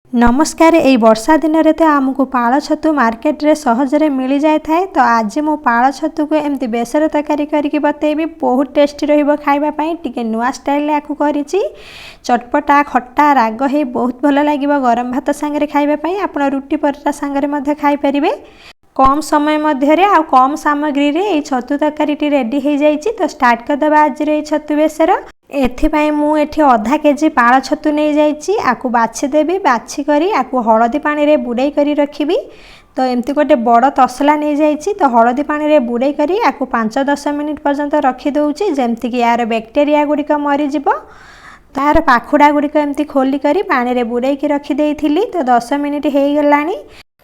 नमस्कार। ए वर्षा दिन रे तो आमको पाଳ छतु मार्केट रे सहजरे मिल जाए थाए। तो आज मो पाଳ छतु को एमती बेसर तरकारी करके बतेबी। बहुत टेस्टी रहिबो खाइबा पई। टिके नुआ स्टाइल आकु करिछि। चटपटा खट्टा राग हे बहुत भल लागिबो गरम भात संगे खाइबा पई। आपण रुटी पराठा संगे मध्ये खाइ परिबे। कम समय मध्य रे आ कम सामग्री रे ए छतु तरकारी रेडी हो जाइछि। तो स्टार्ट कर दबा आज रे छतु बेसर। एथिपाई मु एठी आधा केजी पाଳ छतु नहीं जाइछि। आकु बाछि देबी। बाछि करी आकु हळदी पानी रे बुडई करी रखिबी। तो एमती गोटे बड़ तसला नहीं जाइछि। तो हळदी पानी रे बुडई करी आकु 5-10 मिनिट पर्यंत रखी दउछि। जेमती कि यार बैक्टेरिया गुडिक मरि जिवो। तार पाखुडा गुडिक एमती खोली करी पानी रे बुडई की रखी देइथिली। तो 10 मिनिट हेइ गलानी।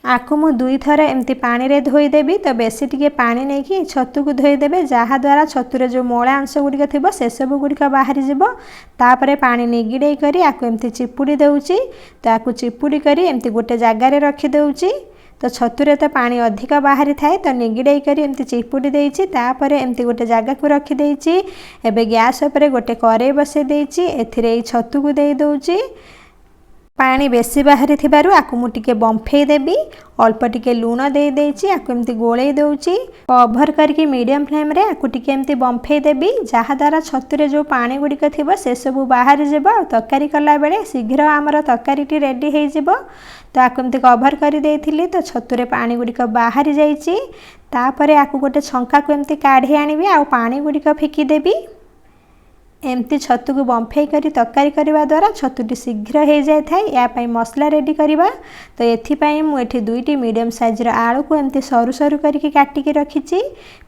आकु मु 2 थर एमती पानी रे धोई देबी। तो बेसी टिके पानी नहीं कि छतु को धोई देबे। जहा द्वारा छतु रे जो मोळा अंश गुडिक थिबो से सब गुडिक बाहरी जिवो। तापरे पानी निगिडई करी आकु एमती चिपुडी देउची। तो आकु चिपुडी करी एमती गोटे जागा रे रखी देउची। तो छतु रे तो पानी अधिक बाहरी थाए। तो निगिडई करी एमती चिपुडी देइची। तापरे एमती गोटे जागा को रखी देइची। एबे गैस उपरे गोटे करेई बसे देइची। एथिरे छतु को देई दउची। पानी बेसी बाहरी थिबारु आकु मु टिके बंफेई देबी। अल्प टिके लूण दे देइची। आकु एमती गोळेई देउची। कवर करके मीडियम फ्लेम रे आकु टिके एमती बंफेई देबी। जहा द्वारा छतु रे जो पानी गुडिक थिबो से सब बाहरी जिवो। तरकारी कला बेले शीघ्र हमर तरकारी टी रेडी हेइ जिवो। तो आकु एमती कवर करी देइथिली। तो छतु रे पानी गुडिक बाहरी जाइची। तापरे आकु गोटे छंका को एमती काढी आनिबी। आ पानी गुडिक फिकी देबी। एमती छतु को बंफेई करी तरकारी करबा द्वारा छतुटी शीघ्र हो जाए थाए। या पई मसला रेडी करबा। तो एथिपाई मु एठी 2टी मीडियम साइज रो आलू को एमती सरू सरू करके काटिकी रखिछि।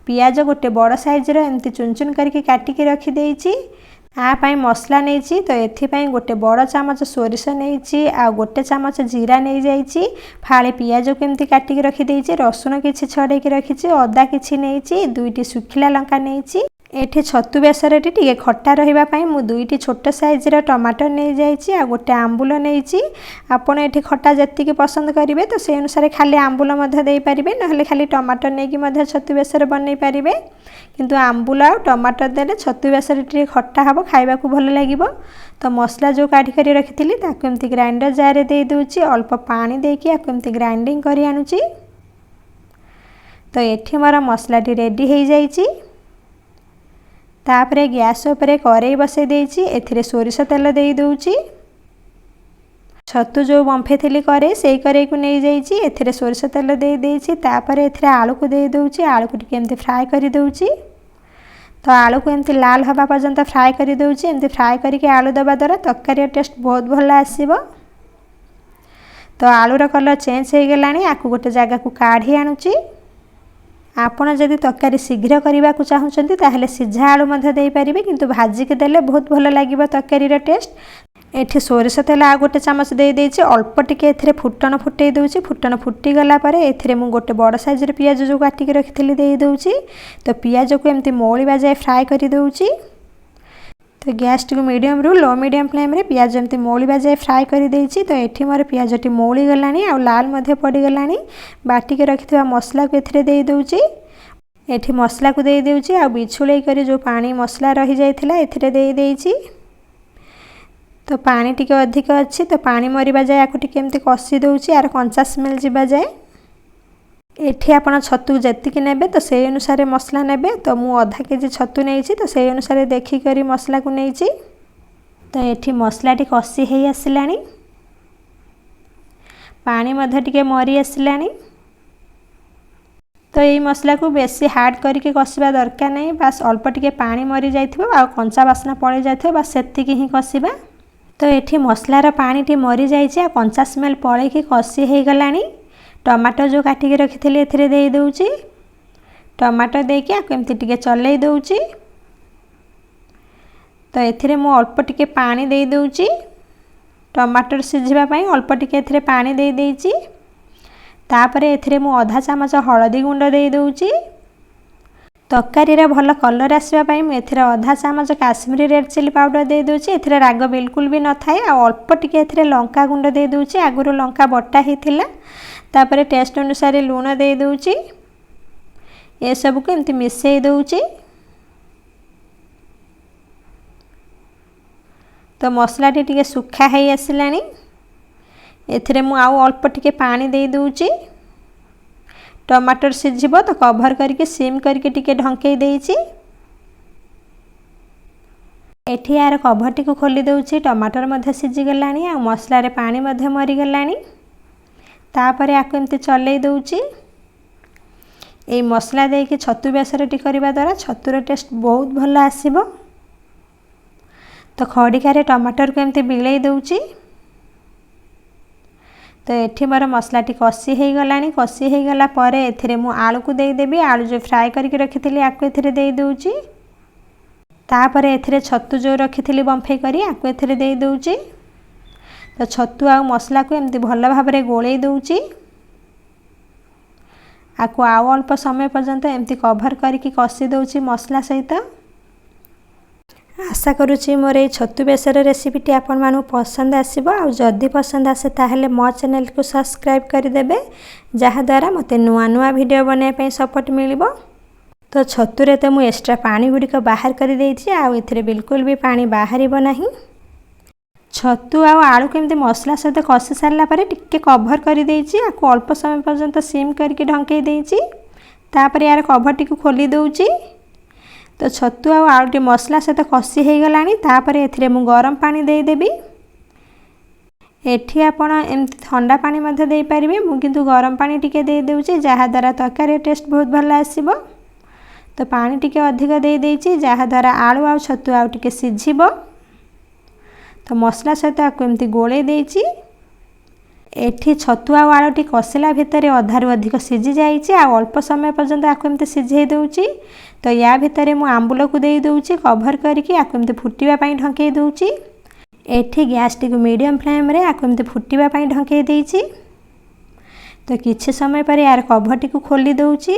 पियाज गोटे बड़ साइज रो एमती चुन चुन करके काटिकी रखी देइछि। आ पई मसला नेछि। तो एथिपाई गोटे बड़ चामच सोरिष नेछि। आ गोटे चामच जीरा नै जाइछि। फाळे पियाज को एमती काटिकी रखी देइछि। रसुन किछि छडेकी रखिछि। अदा किछि नेछि। 2टी सुखिला लंका नेछि। एठी छतु बेसर टिके खट्टा रहिबा पई मु 2टी छोट साइज रा टमाटर नै जाइछि। आ गोटे आंबुल नेछि। आपण एठी खट्टा जत्तिके पसंद करिवे तो से अनुसार खाली आंबुल मध्ये देई परिबे। नहले खाली टमाटर नै कि मध्ये छतु बेसर बनै परिबे। किंतु आंबुल आ टमाटर देले छतु बेसर टिके खट्टा हबो खाइबा को भल लागिबो। तो मसला जो काढी करी रखिथिली ताकु एमती ग्राइंडर जार रे देई दोछि। अल्प पानी देकी आकु एमती ग्राइंडिंग करी आनुछि। तो एठी मोर मसला टी रेडी हेइ जाइछि। तापरे गैस उपरे करेई बसे देइछि। एथिरे सोरिष तेल देई दउछि। छतु जो बंफे थिली करे सेई करेई को नै जाइछि। एथिरे सोरिष तेल देई देइछि। तापरे एथिरे आलू को देई दउछि। आलू को टिके एमती फ्राई करी दउछि। तो आलू को एमती लाल हबा पर्यंत फ्राई करी दउछि। एमती फ्राई करके आलू दबा द्वारा तरकारी टेस्ट बहुत भल आसीबो। तो आलू रो कलर चेंज हे गेलानी। आकु गोटे जागा को काढी आनुछि। आपण जदि तरकारी शीघ्र करने को चाहते ताहले सिझा आलू मध्य दे पारिबे। किंतु भाजी के देले बहुत भल लागिबो तरकारी रो टेस्ट। एठी सोरिष तेल आ गोटे चामच दे देइछि। अल्प टिके एथिरे फुटण फुटै दउछि। फुटण फुटी गला परे एथिरे मु गोटे बड़ साइज रे पियाज जो काटिके रखिथिली दे दउछि। तो पियाज को एमती मोळीबा जाय फ्राई करी दउछि। तो गैस टी मीडियम रु लो मीडियम फ्लेम रे पियाज एमती मोळीबा जाय फ्राई करी देइछि। तो एठी मोर पियाज टी मोळी गलानी आ लाल मध्ये पड़ी गलानी। बाटी के रखिथिबा मसला को एथिरे दे दउछि। एठी मसला को दे देउछि। आ बिछुळै करी जो पानी मसला रही जाइथिला एथिरे दे देइछि। तो पानी टिके अधिक अछि। तो पानी मरिबा जाय आकु टिके एमती कसी दउछि। आर कंचा स्मेल जिबा जाय। एठी आपण छतु जत्तिकी नेबे तो से अनुसार मसला नेबे। तो मु आधा केजी छतु नेइछि। तो से अनुसार देखि करी मसला को नेइछि। तो एठी मसला टी कसी हेइ आसिलानी। पानी मध्ये टिके मरि आसिलानी। तो ये मसला को बेसी हार्ड करके कसिबा दरकार नहीं। बस अल्प टिके पानी मरी जाइथिबो आ कंचा बासना पड़े जाइथिबो। बस सेतिकी ही कसिबा। तो एठी मसला रा पानी टी मरी जाइछि। आ कंचा स्मेल पळे की कसी हे गलानी। टमाटर जो काटी के रखिथिले एथिरे देई दउछि। टमाटर देके आ केमती टिके चलै दउछि। तो एथिरे मु अल्प टिके पानी देई दउछि। टमाटर सिझिबा पई अल्प टिके एथिरे पानी देई देइछि। तापरे एथिरे मु आधा चामच हळदी गुंड देई दउछि। तरकारी रे भल कलर आसीबा पई मु एथिरे आधा चामच काश्मीरी रेड चिली पाउडर देई दउछि। एथिरे राग बिल्कुल भी न थाए। आ अल्प टिके एथिरे लंका गुंड देई दउछि। आगुरो लंका बट्टा हेथिला। तापरे टेस्ट अनुसार लूण देई दउछि। ए सब को एमती मिसई दउछि। तो मसला टी टिके सुखा हेइ आसिलानी। एथिरे मु आउ अल्प टिके पानी दे दूची। टमाटर सिझिबो तो कवर करके सिम करके टिके ढंकई देइची। एठी यार कवर टिको खोली दउची। टमाटर मध्ये सिझी गलानी आ मसला रे पानी मध्ये मरी गलानी। तापरे आको एमती चलई दउची। ए मसला देके छतु बेसर टी करबा द्वारा छतुर टेस्ट बहुत भल आसीबो। तो खड़िका रे टमाटर को एमती बिलई दउची। तो एठी मोर मसला टी कसी हे गलानी। कसी हे गला परे एथिरे मु आलू को दे देबी। आलू जो फ्राई करके रखिथिली आको एथिरे दे दउची। तापरे एथिरे छतु जो रखिथिली बंफे करी आको एथिरे दे दउची। तो छतु आ मसला को एमती भल भाबरे गोळेई दउची। आको आउ अल्प समय पर्यंत एमती कवर करके कसी दउची मसला सहित। आशा करुच्ची मोर ये छतु बेसर रेसिपीटी आपण मानू पसंद आसीबो। आ जदि पसंद आसे ताहले मो चैनल को सब्सक्राइब कर देबे, जहा द्वारा मते नुआ नुआ वीडियो बनाय पई सपोर्ट मिलिबो। तो छतुरे तो मु एक्स्ट्रा पानी गुडी को बाहर कर देइछि। आ एथिरे बिल्कुल भी पानी बाहरिबो नाही। छतु आ आलू केमती मसला सहित कसी सारला परे टिके कवर कर देइछि। आको अल्प समय पर्यंत सिम करके ढंकई देइछि। तापरे यार कवर टी को खोली दउछि। तो छतु आ आलूटी मसला सहित कसी हो गलानी। तापरे एथिरे मु गरम पानी दे देबी। एठी आपण एमती ठंडा पानी मध्ये दे परिबे। मु किंतु गरम पानी टिके दे देउची, जहा द्वारा तरकारी टेस्ट बहुत भल आसीबो। तो पानी टिके अधिक दे देइची, जहा द्वारा आलू आ छतु आ टिके सिझिबो। तो मसला सहित आको एमती गोळे देइची। एठी छतु आ आलूटी कसिला भितरे अधारु अधिक सिझी जाइछि। आ अल्प समय पर्यंत आको एमती सिझेई दउची। तो या भितरे मु आंबुल को दे दउची कवर करके आको एमती फुटिबा पई ढंकई दउची। एठी गैस टी को मीडियम फ्लेम रे आको एमती फुटिबा पई ढंकई देइची। तो किछि समय पर यार कवर टी को खोली दउची।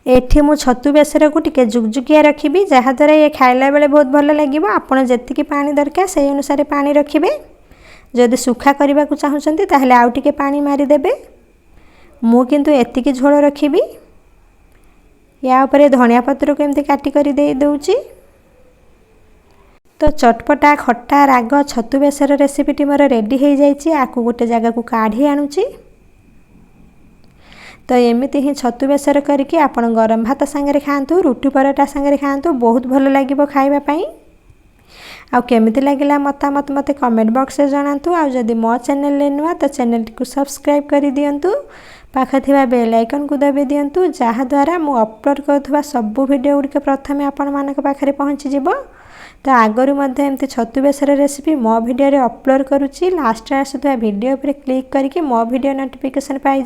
एठी मु छतु बेसर को टिके जुगजुगिया रखिबी, जहा द्वारा ये खाइला बेले बहुत भल लागिबो। आपण जेतिकी पानी दरकार से अनुसार पानी रखिबे। जदि सुखा करबा को चाहुचंती ताहले आउ टिके पानी मारी देबे। मु किंतु एतिकी झोल रखिबी। या ऊपर धनिया पत्र को एमती काटी करी दे दउची। तो चटपटा खट्टा राग छतु बेसर रेसिपीटी मोर रेडी हो जाइछि। आकु गोटे जगह को काढ़ी आनुची। तो एमिति ही छतु बेसर करके आपण गरम भात संगे खातु, रुटी पराठा संगे खातु, बहुत भल लागिबो खाइबा पई। आ केमिति लागिला मतामत मते कमेंट बॉक्स रे जणांतु। आ जदि मो चैनल ले नुआ तो चैनल को सब्सक्राइब करी दियंतु। पाखे थिबा बेल आइकन को दबे दियंतु, जहा द्वारा मु अपलोड करथुवा सब वीडियो गुडी प्रथमे आपण मानक पाखरे पहुंची जिवो। तो आगरु मध्ये एमती छतु बेसर रेसिपी मो वीडियो रे अपलोड करूची। लास्ट रे आसुवा वीडियो पर क्लिक करके मो वीडियो नोटिफिकेशन पाइ